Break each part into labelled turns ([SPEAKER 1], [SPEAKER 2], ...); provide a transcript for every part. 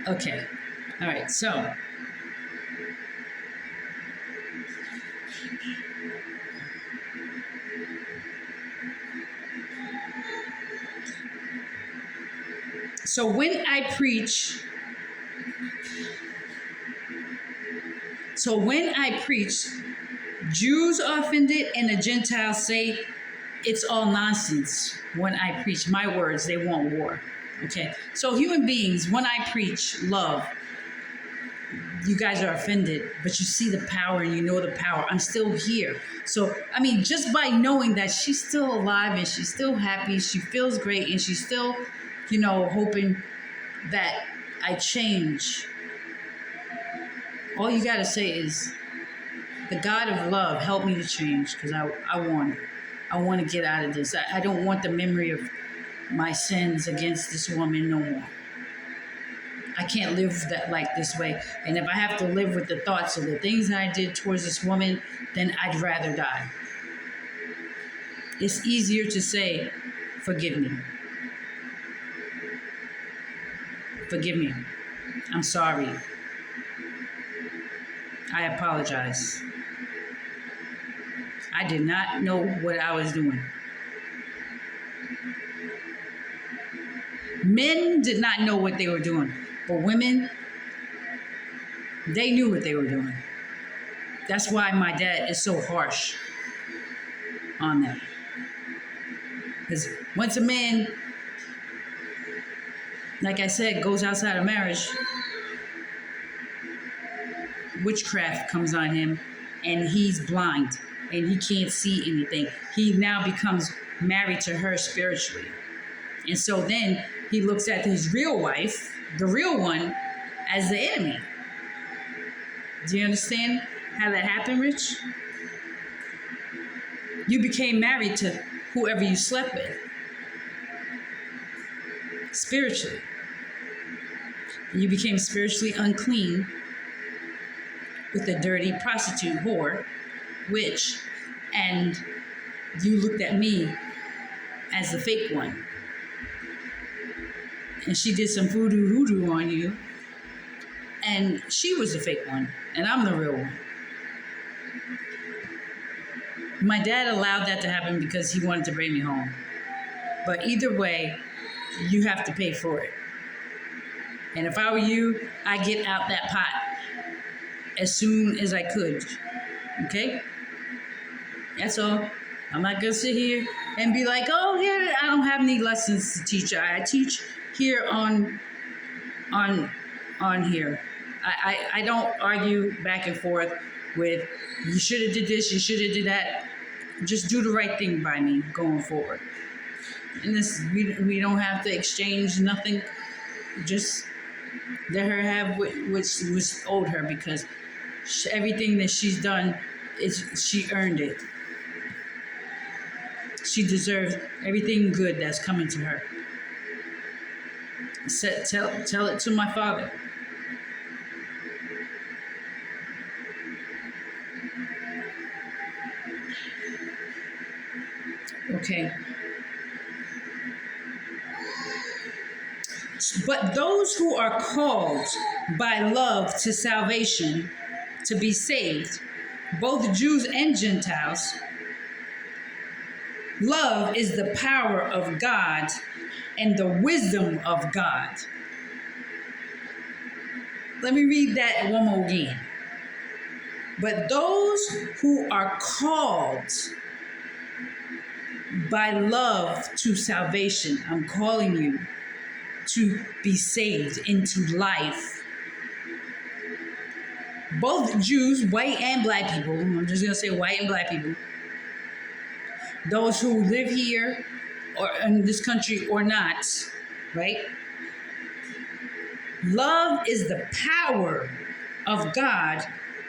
[SPEAKER 1] Okay. All right. So when I preach, Jews are offended and the Gentiles say it's all nonsense. When I preach my words, they want war. Okay. So human beings, when I preach love, you guys are offended, but you see the power and you know the power. I'm still here. So, I mean, just by knowing that she's still alive and she's still happy, she feels great, and she's still, hoping that I change. All you got to say is, the God of love, help me to change, because I want it. I want to get out of this. I don't want the memory of my sins against this woman no more. I can't live that like this way. And if I have to live with the thoughts of the things that I did towards this woman, then I'd rather die. It's easier to say, forgive me. Forgive me. I'm sorry. I apologize. I did not know what I was doing. Men did not know what they were doing. But women, they knew what they were doing. That's why my dad is so harsh on them. Because once a man, like I said, goes outside of marriage, witchcraft comes on him and he's blind and he can't see anything. He now becomes married to her spiritually. And so then he looks at his real wife, the real one, as the enemy. Do you understand how that happened, Rich? You became married to whoever you slept with, spiritually. You became spiritually unclean with a dirty prostitute, whore, witch, and you looked at me as the fake one. And she did some voodoo hoodoo on you, and she was the fake one, and I'm the real one. My dad allowed that to happen because he wanted to bring me home. But either way, you have to pay for it. And if I were you, I'd get out that pot as soon as I could. Okay? That's all. I'm not going to sit here and be like, oh, yeah, I don't have any lessons to teach. I teach here on here. I don't argue back and forth with, you should have did this, you should have did that. Just do the right thing by me going forward. And this, we don't have to exchange nothing. Just let her have what was owed her, because everything that she's done, she earned it. She deserves everything good that's coming to her. Tell it to my father. Okay. But those who are called by love to salvation, to be saved, both Jews and Gentiles, love is the power of God and the wisdom of God. Let me read that one more again. But those who are called by love to salvation, I'm calling you to be saved into life. Both Jews, white and black people, I'm just going to say white and black people, those who live here or in this country or not, right? Love is the power of God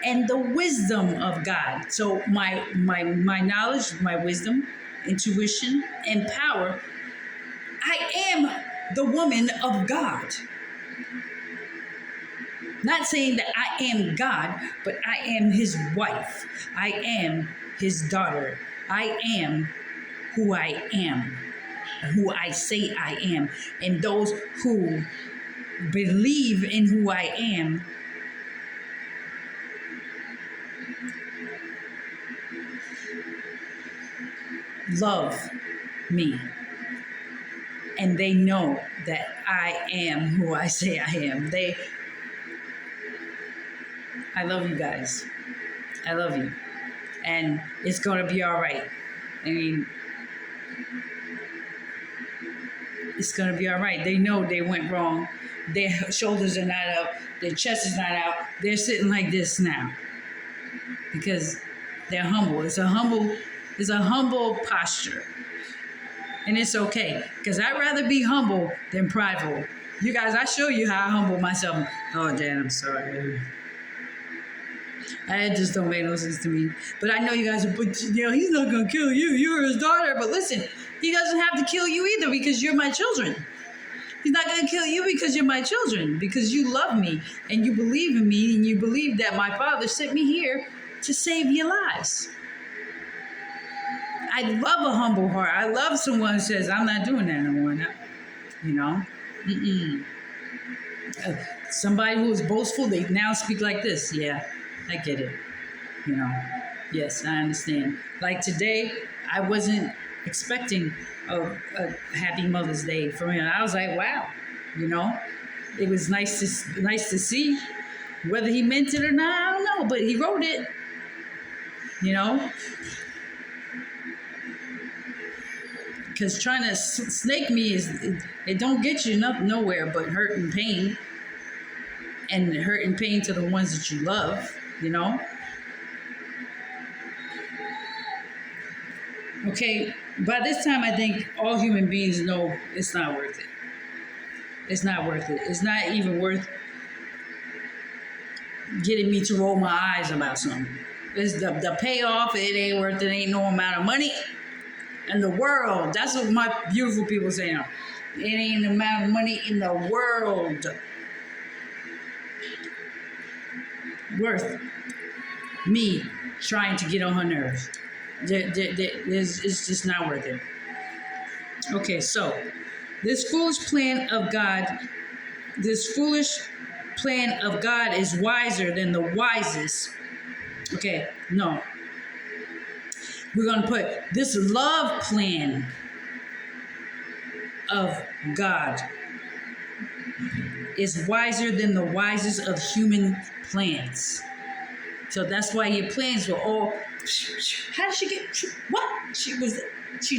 [SPEAKER 1] and the wisdom of God. So my knowledge, my wisdom, intuition, and power, I am the woman of God. Not saying that I am God, but I am his wife. I am his daughter. I am who I am, who I say I am. And those who believe in who I am, love me, and they know that I am who I say I am. I love you guys. I love you. And it's going to be all right. I mean, it's going to be all right. They know they went wrong. Their shoulders are not up. Their chest is not out. They're sitting like this now because they're humble. It's a humble posture. And it's okay, because I'd rather be humble than prideful. You guys, I show you how I humble myself. Oh, Dad, I'm sorry. It just don't make no sense to me. But I know you guys are, he's not going to kill you. You're his daughter. But listen, he doesn't have to kill you either because you're my children. He's not going to kill you because you're my children, because you love me and you believe in me and you believe that my Father sent me here to save your lives. I love a humble heart. I love someone who says, I'm not doing that no more. Somebody who is boastful, they now speak like this. Yeah, I get it. Yes, I understand. Like today, I wasn't expecting a happy Mother's Day from him. I was like, wow, it was nice to see. Whether he meant it or not, I don't know, but he wrote it. Because trying to snake me it don't get you nowhere but hurt and pain, and hurt and pain to the ones that you love. Okay, by this time I think all human beings know it's not worth it. It's not worth it. It's not even worth getting me to roll my eyes about something. It's the payoff. It ain't worth it. Ain't no amount of money in the world. That's what my beautiful people say now. It ain't the amount of money in the world worth me trying to get on her nerves. It's just not worth it. Okay, so this foolish plan of God is wiser than the wisest. Okay, no. We're going to put this love plan of God is wiser than the wisest of human plans. So that's why your plans were all, how did she get, what? She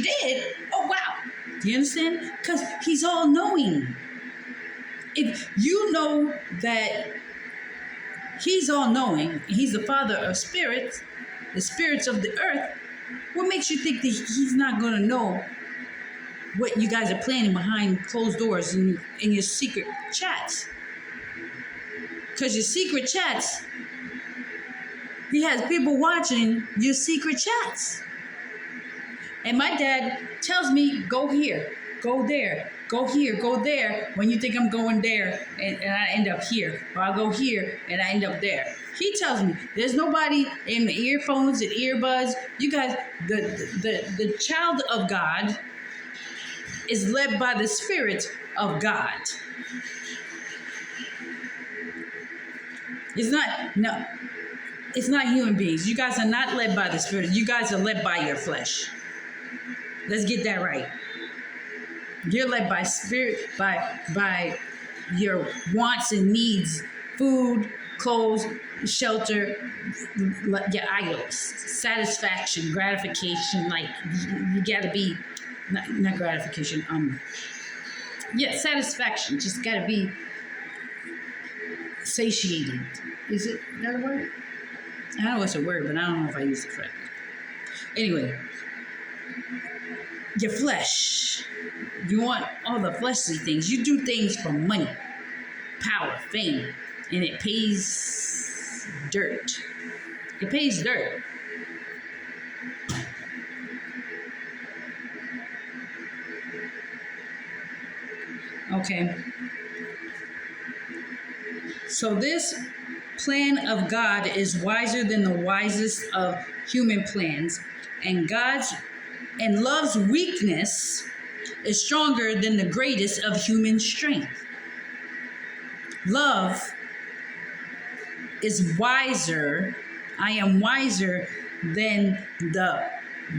[SPEAKER 1] did? Oh, wow. Do you understand? Because he's all knowing. If you know that he's all knowing, he's the Father of spirits, the spirits of the earth, what makes you think that he's not going to know what you guys are planning behind closed doors in your secret chats? Because your secret chats, he has people watching your secret chats. And my dad tells me, go here, go there, go here, go there, when you think I'm going there and I end up here. Or I'll go here and I end up there. He tells me there's nobody in the earphones and earbuds. You guys, the child of God is led by the Spirit of God. It's not human beings. You guys are not led by the Spirit. You guys are led by your flesh. Let's get that right. You're led by Spirit, by your wants and needs, food, clothes, shelter, your idols, satisfaction, gratification. Like you gotta be, not gratification. Satisfaction. Just gotta be satiated. Is it that a word? I know it's a word, but I don't know if I use it correctly. Anyway, your flesh. You want all the fleshly things. You do things for money, power, fame, and it pays dirt. It pays dirt. Okay. So this plan of God is wiser than the wisest of human plans, and love's weakness is stronger than the greatest of human strength. Love is wiser. I am wiser than the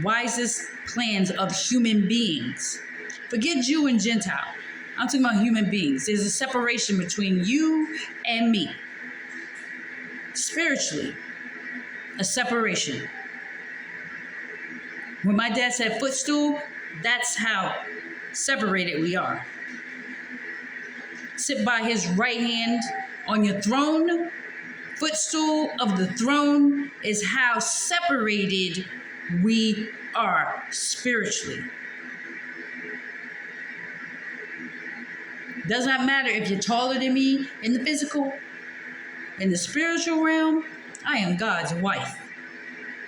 [SPEAKER 1] wisest plans of human beings. Forget Jew and Gentile. I'm talking about human beings. There's a separation between you and me. Spiritually, a separation. When my dad said footstool, that's how separated we are. Sit by his right hand on your throne. Footstool of the throne is how separated we are spiritually. Does not matter if you're taller than me in the physical. In the spiritual realm, I am God's wife.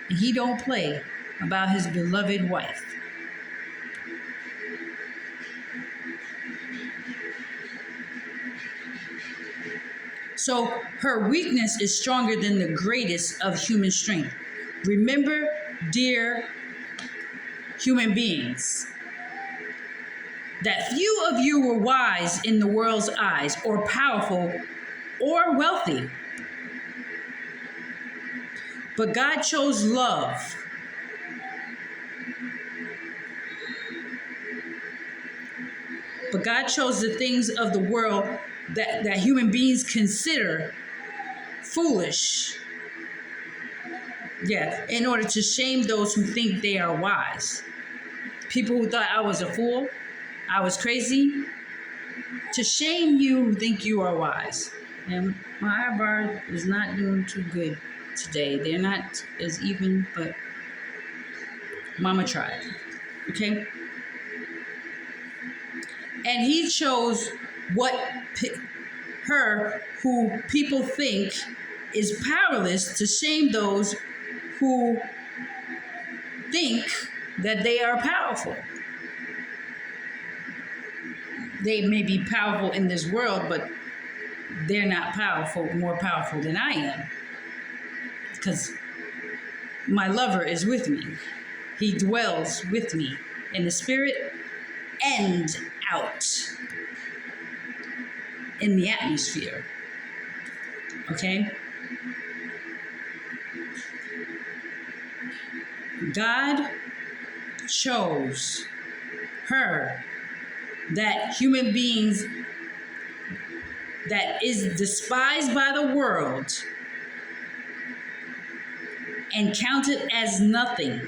[SPEAKER 1] And he don't play about his beloved wife. So her weakness is stronger than the greatest of human strength. Remember, dear human beings, that few of you were wise in the world's eyes, or powerful, or wealthy. But God chose love. But God chose the things of the world that human beings consider foolish. Yeah, in order to shame those who think they are wise. People who thought I was a fool, I was crazy. To shame you who think you are wise. And my eyebrow is not doing too good today. They're not as even, but Mama tried. Okay? And he chose her who people think is powerless to shame those who think that they are powerful. They may be powerful in this world, but they're not powerful, more powerful than I am. Because my lover is with me. He dwells with me in the spirit and out in the atmosphere. Okay? God chose her, that human beings that is despised by the world and counted as nothing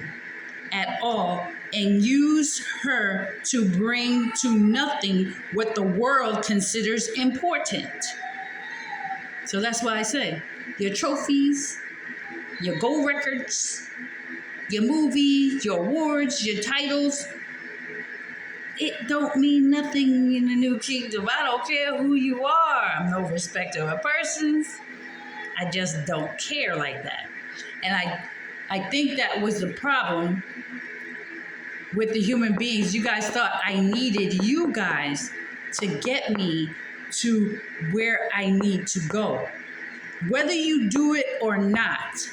[SPEAKER 1] at all, and use her to bring to nothing what the world considers important. So that's why I say your trophies, your gold records, your movies, your awards, your titles, it don't mean nothing in the new kingdom. I don't care who you are. I'm no respecter of persons. I just don't care like that. And I think that was the problem with the human beings. You guys thought I needed you guys to get me to where I need to go. Whether you do it or not,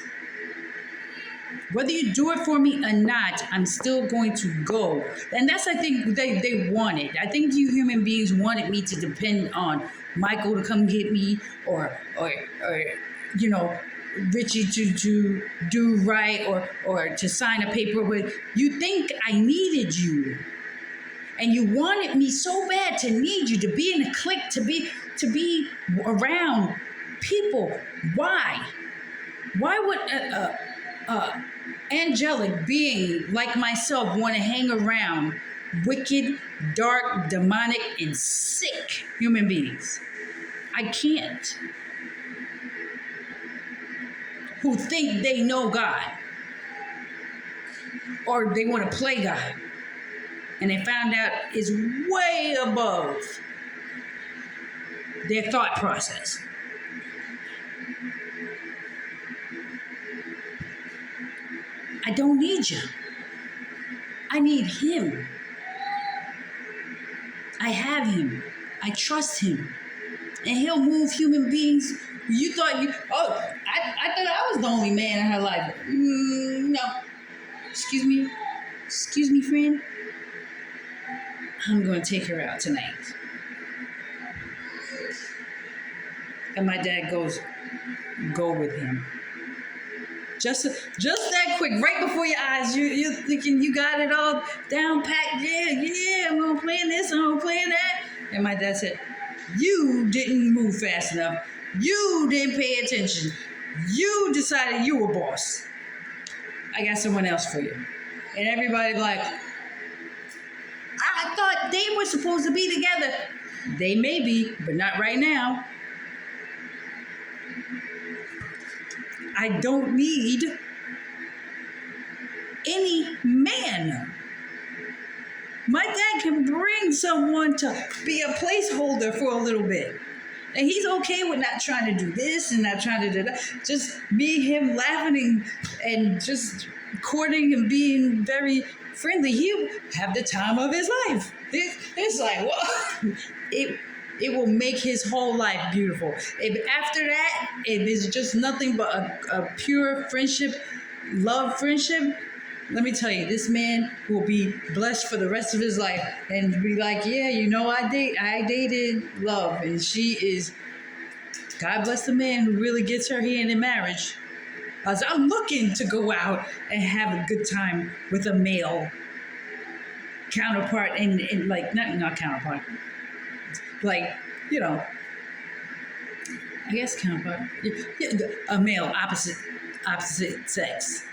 [SPEAKER 1] whether you do it for me or not, I'm still going to go. And that's, I think, they wanted. I think you human beings wanted me to depend on Michael to come get me, or you know, Richie to do right, or to sign a paper with. You think I needed you. And you wanted me so bad to need you, to be in a clique, to be around people. Why? Why would angelic being like myself want to hang around wicked, dark, demonic, and sick human beings? I can't. Who think they know God, or they want to play God, and they found out it's way above their thought process. I don't need you. I need him. I have him. I trust him. And he'll move human beings. I thought I was the only man in her life. No. Excuse me, friend. I'm going to take her out tonight. And my dad goes, go with him. Just that quick, right before your eyes, you're thinking you got it all down packed. Yeah, I'm gonna plan this, I'm gonna plan that. And my dad said, you didn't move fast enough. You didn't pay attention. You decided you were boss. I got someone else for you. And everybody like, I thought they were supposed to be together. They may be, but not right now. I don't need any man. My dad can bring someone to be a placeholder for a little bit. And he's okay with not trying to do this and not trying to do that. Just be him laughing and just courting and being very friendly. He'll have the time of his life. It's like, whoa. It will make his whole life beautiful. If after that, if it's just nothing but a pure friendship, love friendship, let me tell you, this man will be blessed for the rest of his life and be like, yeah, you know, I dated love, and she is, God bless the man who really gets her hand in marriage. As I'm looking to go out and have a good time with a male counterpart and like, not counterpart, like, you know, I guess counterpart, a male opposite sex,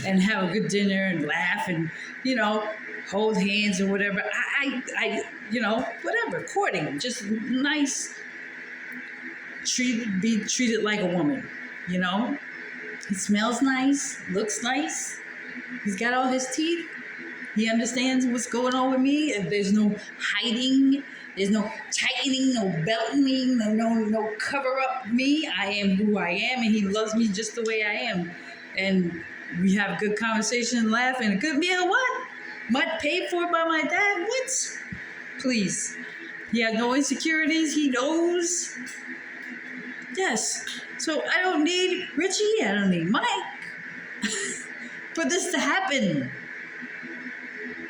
[SPEAKER 1] and have a good dinner and laugh and, you know, hold hands or whatever. I you know, whatever, courting, just nice, be treated like a woman, you know. He smells nice, looks nice. He's got all his teeth. He understands what's going on with me. And there's no hiding. There's no tightening, no belting, no cover up me. I am who I am, and he loves me just the way I am. And we have good conversation and laugh and a good meal. What? Paid for by my dad? What? Please. He has no insecurities. He knows. Yes. So I don't need Richie. I don't need Mike for this to happen.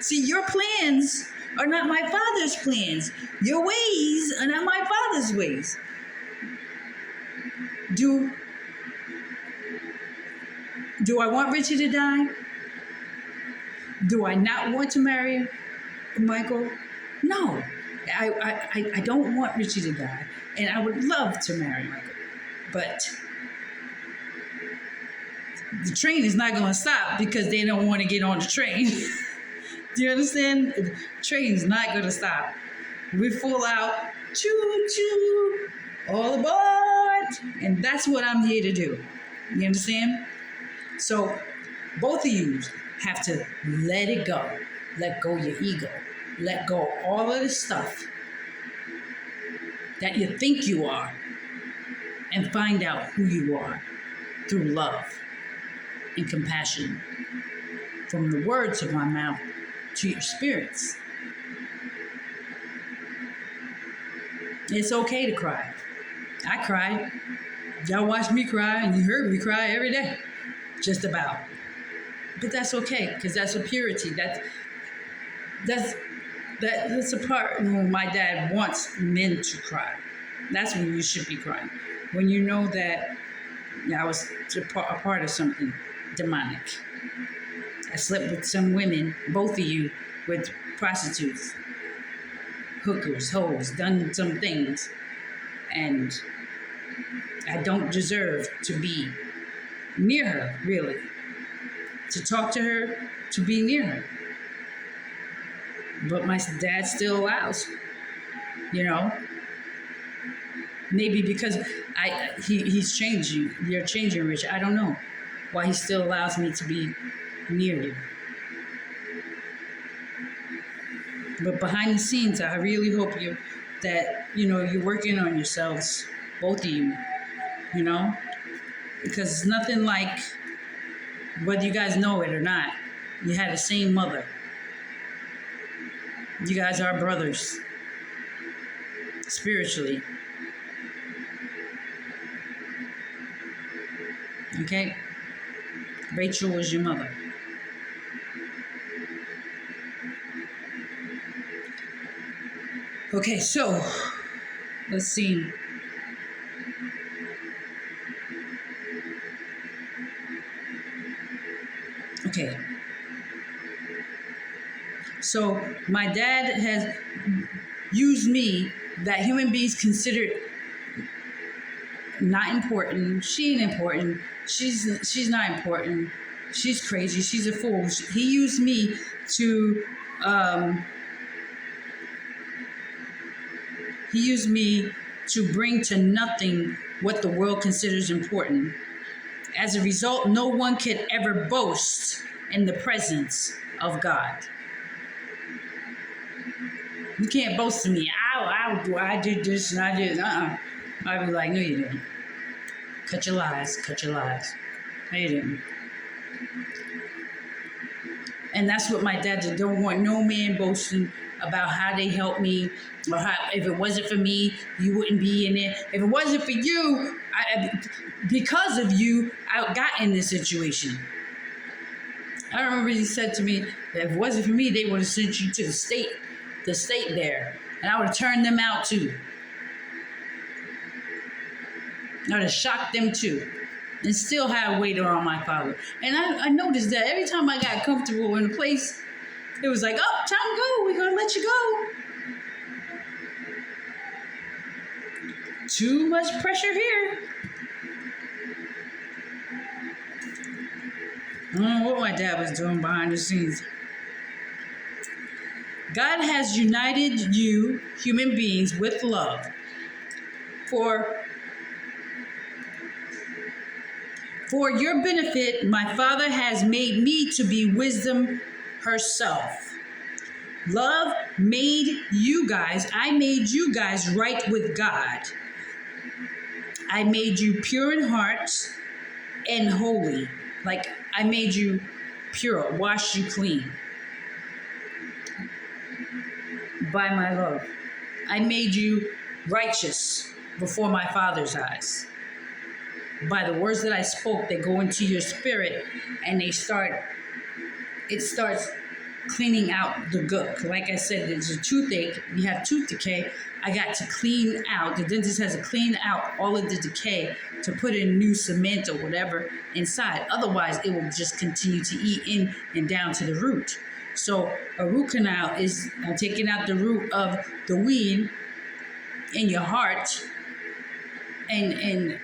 [SPEAKER 1] See, your plans are not my father's plans. Your ways are not my father's ways. Do I want Richie to die? Do I not want to marry Michael? No. I don't want Richie to die. And I would love to marry Michael. But the train is not going to stop because they don't want to get on the train. Do you understand? The train's not going to stop. We full out, choo-choo, all aboard. And that's what I'm here to do. You understand? So both of you have to let it go. Let go your ego. Let go all of the stuff that you think you are, and find out who you are through love and compassion, from the words of my mouth to your spirits. It's okay to cry. I cried. Y'all watched me cry, and you heard me cry every day, just about. But that's okay, because that's a purity. That's a part when my dad wants men to cry. That's when you should be crying. When you know that I was a part of something demonic. I slept with some women, both of you, with prostitutes, hookers, hoes, done some things. And I don't deserve to be near her, really. To talk to her, to be near her. But my dad still allows, you know. Maybe because he's changing. You're changing, Rich. I don't know why he still allows me to be near you. But behind the scenes, I really hope that you're working on yourselves, both of you. You know, because it's nothing like, whether you guys know it or not, you had the same mother. You guys are brothers, spiritually. Okay? Rachel was your mother. Okay, so let's see. So my dad has used me, that human beings considered not important. She ain't important. She's not important. She's crazy. She's a fool. He used me to bring to nothing what the world considers important. As a result, no one could ever boast in the presence of God. You can't boast to me. I did this and I did. I'd be like, no, you didn't. Cut your lies. No, you didn't. And that's what my dad did. Don't want no man boasting about how they helped me, or how, if it wasn't for me, you wouldn't be in it. If it wasn't for you, because of you, I got in this situation. I remember he said to me that if it wasn't for me, they would have sent you to the state there, and I would have turned them out too. I would have shocked them too, and still had weight on my father. And I noticed that every time I got comfortable in a place, it was like, oh, time to go. We're going to let you go. Too much pressure here. I don't know what my dad was doing behind the scenes. God has united you, human beings, with love. For your benefit, my Father has made me to be wisdom herself. Love made you guys, I made you guys right with God. I made you pure in heart and holy. Like I made you pure, washed you clean by my love. I made you righteous before my Father's eyes. By the words that I spoke, they go into your spirit and it starts cleaning out the gook. Like I said, there's a toothache, you have tooth decay. I got to clean out, the dentist has to clean out all of the decay to put in new cement or whatever inside. Otherwise, it will just continue to eat in and down to the root. So a root canal is taking out the root of the weed in your heart, and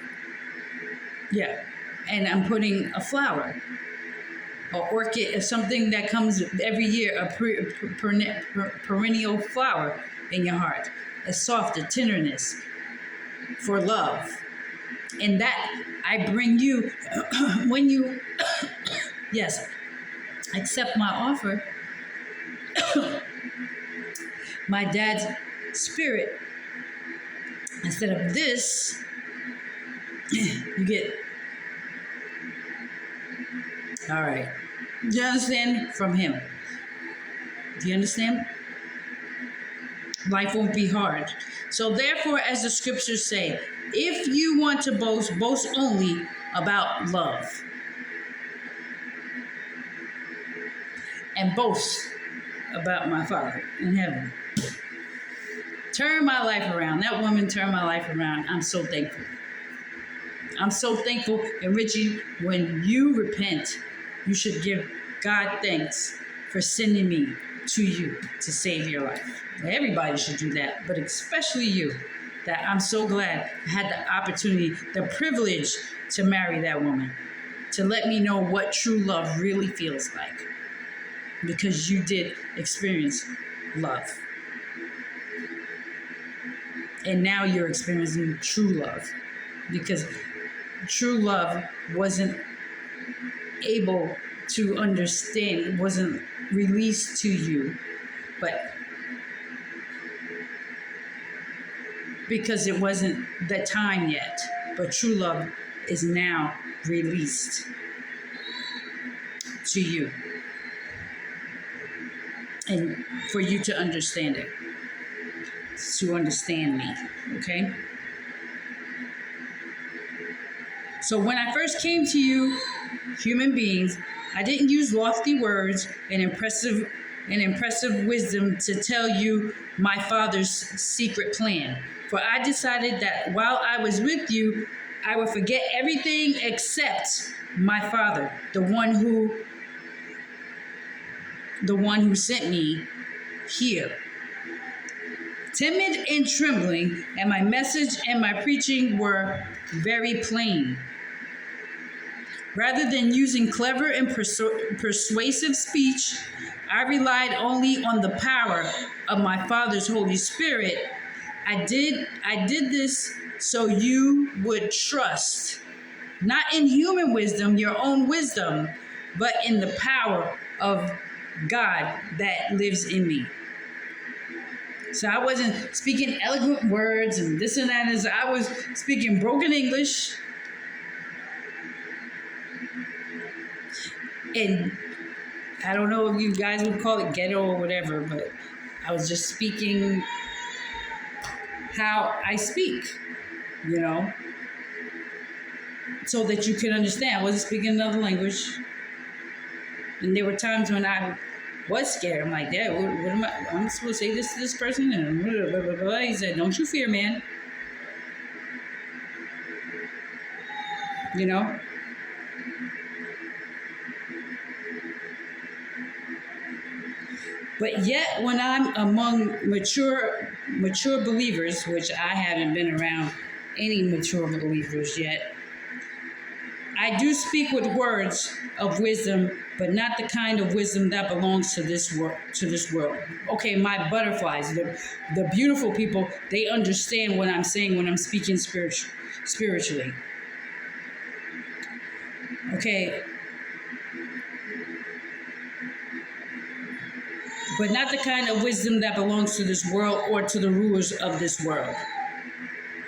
[SPEAKER 1] I'm putting a flower, or orchid, or something that comes every year, a perennial flower in your heart, a softer tenderness for love. And that I bring you when you, yes, accept my offer. My dad's spirit, instead of this, you get, all right. Do you understand? From him. Do you understand? Life won't be hard. So therefore, as the scriptures say, if you want to boast, boast only about love. And boast about my Father in heaven. Turn my life around. That woman turned my life around. I'm so thankful. I'm so thankful. And Richie, when you repent, you should give God thanks for sending me to you to save your life. Everybody should do that, but especially you. That I'm so glad I had the opportunity, the privilege to marry that woman, to let me know what true love really feels like. Because you did experience love. And now you're experiencing true love. Because true love wasn't able to understand, wasn't released to you, but because it wasn't the time yet. But true love is now released to you. And for you to understand it, to understand me, okay? So when I first came to you, human beings, I didn't use lofty words and impressive wisdom to tell you my Father's secret plan. For I decided that while I was with you, I would forget everything except my Father, the one who the one who sent me here. Timid and trembling, and my message and my preaching were very plain. Rather than using clever and persuasive speech, I relied only on the power of my Father's Holy Spirit. I did this so you would trust, not in human wisdom, your own wisdom, but in the power of God that lives in me. So I wasn't speaking eloquent words and this and that. I was speaking broken English. And I don't know if you guys would call it ghetto or whatever, but I was just speaking how I speak, so that you can understand. I wasn't speaking another language. And there were times when I was scared. I'm like, Dad, what am I'm supposed to say this to this person? And blah, blah, blah, blah. He said, don't you fear, man. But yet, when I'm among mature believers, which I haven't been around any mature believers yet, I do speak with words of wisdom, but not the kind of wisdom that belongs to this world. Okay, my butterflies, the beautiful people, they understand what I'm saying when I'm speaking spiritually. Okay. But not the kind of wisdom that belongs to this world or to the rulers of this world,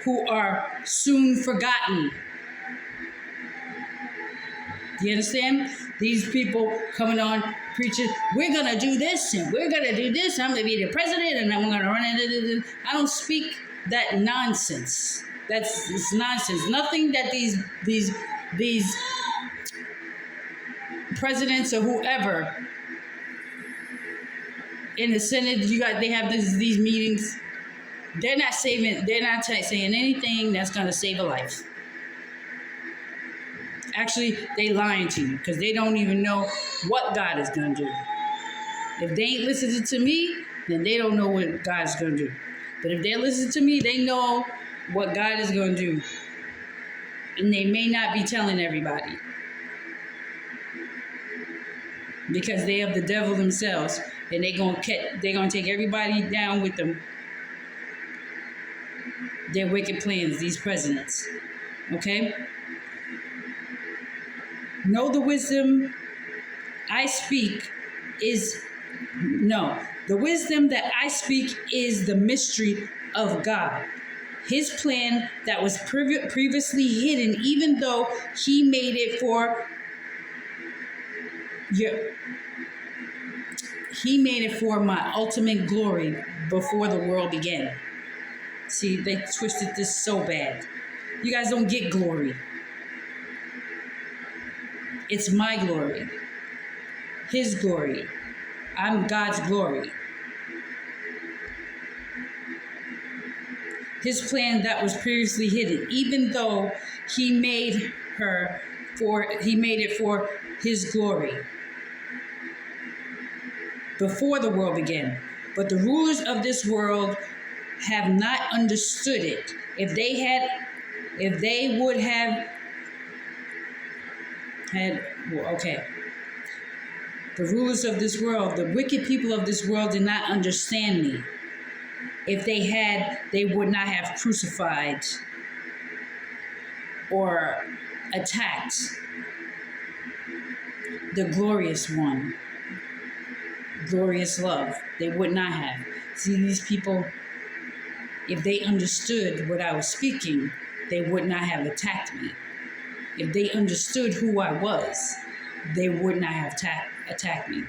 [SPEAKER 1] who are soon forgotten. Do you understand? These people coming on preaching, we're going to do this and we're going to do this. I'm going to be the president and I'm going to run it. I don't speak that nonsense. It's nonsense. Nothing that these presidents or whoever in the Senate, they have these meetings. They're not saying anything that's going to save a life. Actually, they lying to you because they don't even know what God is going to do. If they ain't listening to me, then they don't know what God's going to do. But if they listen to me, they know what God is going to do. And they may not be telling everybody. Because they have the devil themselves. And they're gonna take everybody down with them. Their wicked plans, these presidents. Okay? Know the wisdom I speak the wisdom that I speak is the mystery of God. His plan that was previously hidden, even though he made it for He made it for my ultimate glory before the world began. See, they twisted this so bad. You guys don't get glory. It's my glory. His glory. I'm God's glory. His plan that was previously hidden, even though he made it for his glory. Before the world began. But the rulers of this world have not understood it. If they would have had, the rulers of this world, the wicked people of this world did not understand me. If they had, they would not have crucified or attacked the glorious one. Glorious love. They would not have. See, these people, if they understood what I was speaking, they would not have attacked me. If they understood who I was, they would not have attacked me.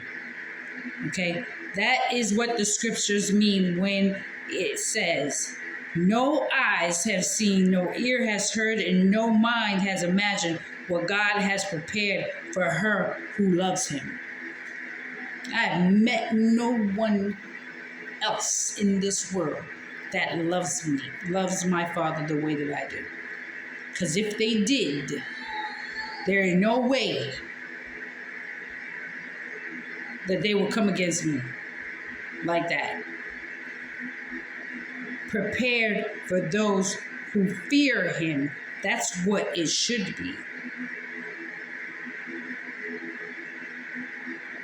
[SPEAKER 1] Okay? That is what the scriptures mean when it says, no eyes have seen, no ear has heard, and no mind has imagined what God has prepared for her who loves him. I have met no one else in this world that loves me, loves my Father the way that I do. Because if they did, there is no way that they will come against me like that. Prepared for those who fear him. That's what it should be.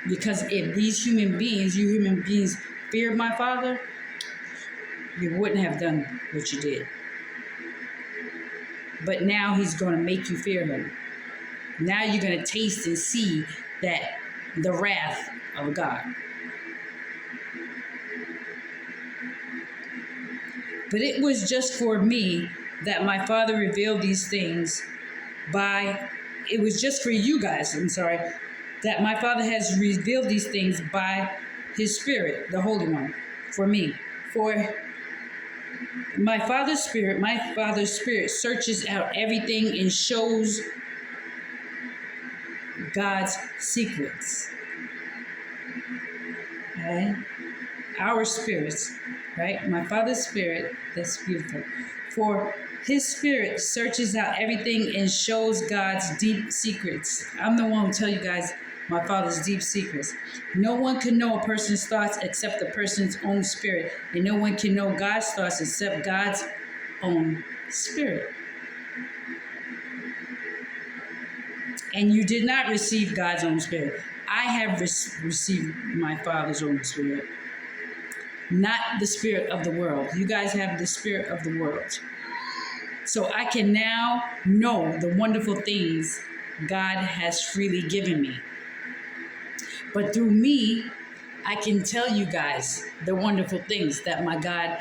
[SPEAKER 1] Because if these human beings, you human beings, feared my Father, you wouldn't have done what you did. But now he's going to make you fear him. Now you're going to taste and see that the wrath of God. But it was just for me that my Father revealed these things it was just for you guys, that my Father has revealed these things by his Spirit, the Holy One, for me. For my Father's Spirit searches out everything and shows God's secrets. Okay? Our spirits, right? My Father's Spirit, that's beautiful. For his Spirit searches out everything and shows God's deep secrets. I'm the one who tell you guys my Father's deep secrets. No one can know a person's thoughts except the person's own spirit. And no one can know God's thoughts except God's own spirit. And you did not receive God's own spirit. I have received my Father's own spirit. Not the spirit of the world. You guys have the spirit of the world. So I can now know the wonderful things God has freely given me. But through me, I can tell you guys the wonderful things that my God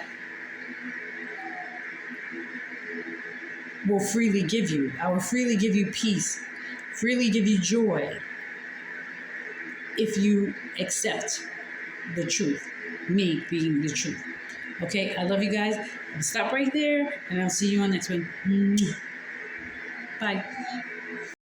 [SPEAKER 1] will freely give you. I will freely give you peace, freely give you joy, if you accept the truth, me being the truth. Okay, I love you guys. I'll stop right there, and I'll see you on next one. Bye.